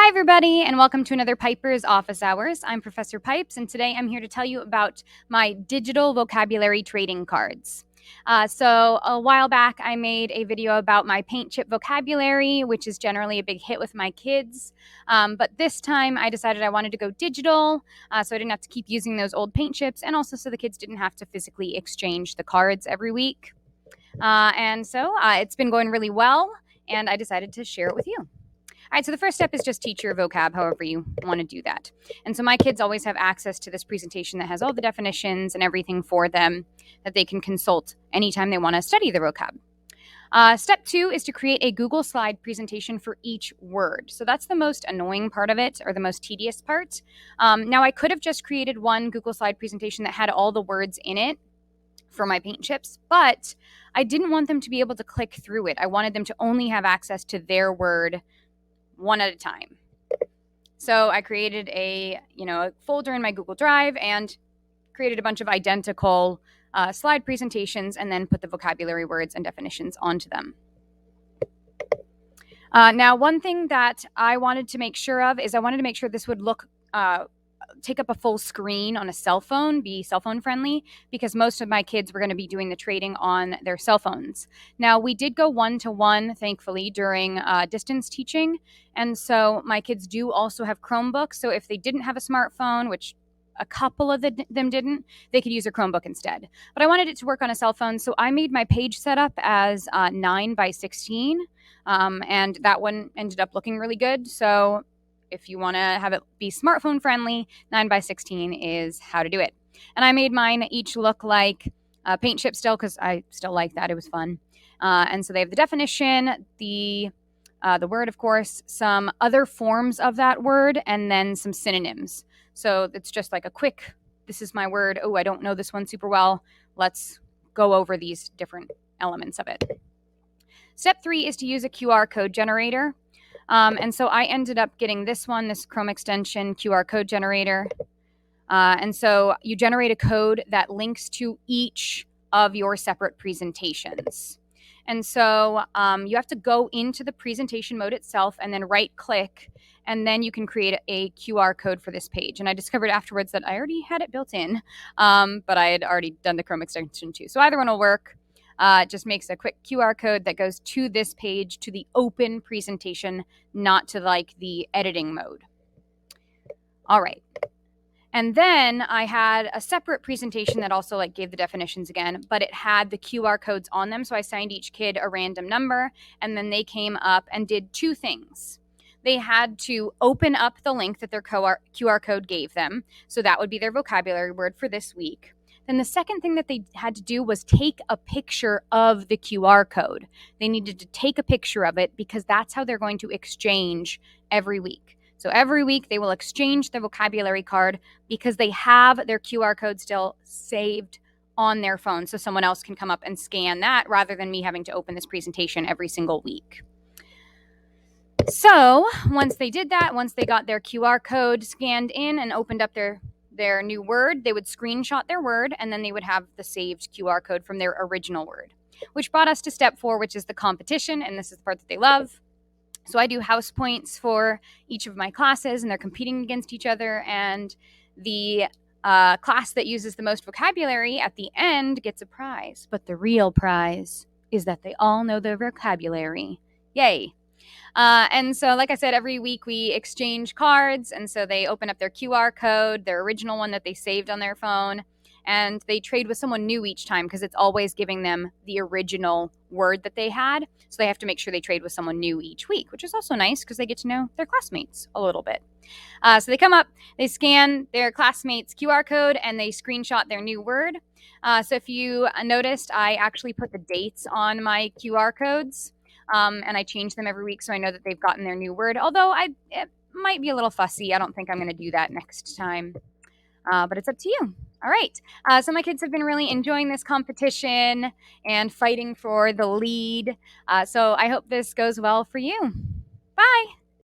everybody, and welcome to another Piper's Office Hours. I'm Professor Pipes, and today I'm here to tell you about my digital vocabulary trading cards. So a while back, I made a video about my paint chip vocabulary, which is generally a big hit with my kids. But this time, I decided I wanted to go digital, so I didn't have to keep using those old paint chips, and also so the kids didn't have to physically exchange the cards every week. And so it's been going really well, and I decided to share it with you. All right, so the first step is just teach your vocab however you want to do that. And so my kids always have access to this presentation that has all the definitions and everything for them that they can consult anytime they want to study the vocab. Step 2 is to create a Google slide presentation for each word. So that's the most annoying part of it, or the most tedious part. Now, I could have just created one Google slide presentation that had all the words in it for my paint chips, but I didn't want them to be able to click through it. I wanted them to only have access to their word one at a time. So I created a folder in my Google Drive and created a bunch of identical slide presentations and then put the vocabulary words and definitions onto them. Now, one thing that I wanted to make sure of is I wanted to make sure this would take up a full screen on a cell phone, be cell phone friendly, because most of my kids were going to be doing the trading on their cell phones. Now, we did go one-to-one, thankfully, during distance teaching, and so my kids do also have Chromebooks, so if they didn't have a smartphone, which a couple of them didn't, they could use a Chromebook instead. But I wanted it to work on a cell phone, so I made my page setup as 9 by 16, and that one ended up looking really good. So if you want to have it be smartphone friendly, 9 by 16 is how to do it. And I made mine each look like paint chip still, because I still like that. It was fun. And so they have the definition, the word, of course, some other forms of that word, and then some synonyms. So it's just like a quick, this is my word. Oh, I don't know this one super well. Let's go over these different elements of it. Step 3 is to use a QR code generator. And so I ended up getting this Chrome extension QR code generator. And so you generate a code that links to each of your separate presentations. And so you have to go into the presentation mode itself and then right click, and then you can create a QR code for this page. And I discovered afterwards that I already had it built in, but I had already done the Chrome extension too. So either one will work. It just makes a quick QR code that goes to this page, to the open presentation, not to like the editing mode. All right. And then I had a separate presentation that also gave the definitions again, but it had the QR codes on them. So I assigned each kid a random number, and then they came up and did two things. They had to open up the link that their QR code gave them. So that would be their vocabulary word for this week. Then the second thing that they had to do was take a picture of the QR code. They needed to take a picture of it because that's how they're going to exchange every week. So every week they will exchange the vocabulary card because they have their QR code still saved on their phone. So someone else can come up and scan that rather than me having to open this presentation every single week. So once they did that, once they got their QR code scanned in and opened up their new word, they would screenshot their word, and then they would have the saved QR code from their original word, which brought us to step 4, which is the competition, and this is the part that they love. So I do house points for each of my classes, and they're competing against each other, and the class that uses the most vocabulary at the end gets a prize, but the real prize is that they all know their vocabulary. Yay. And so, like I said, every week we exchange cards, and so they open up their QR code, their original one that they saved on their phone, and they trade with someone new each time because it's always giving them the original word that they had. So they have to make sure they trade with someone new each week, which is also nice because they get to know their classmates a little bit. So they come up, they scan their classmates' QR code, and they screenshot their new word. So if you noticed, I actually put the dates on my QR codes. And I change them every week so I know that they've gotten their new word, although it might be a little fussy. I don't think I'm going to do that next time, but it's up to you. All right. So my kids have been really enjoying this competition and fighting for the lead. So I hope this goes well for you. Bye.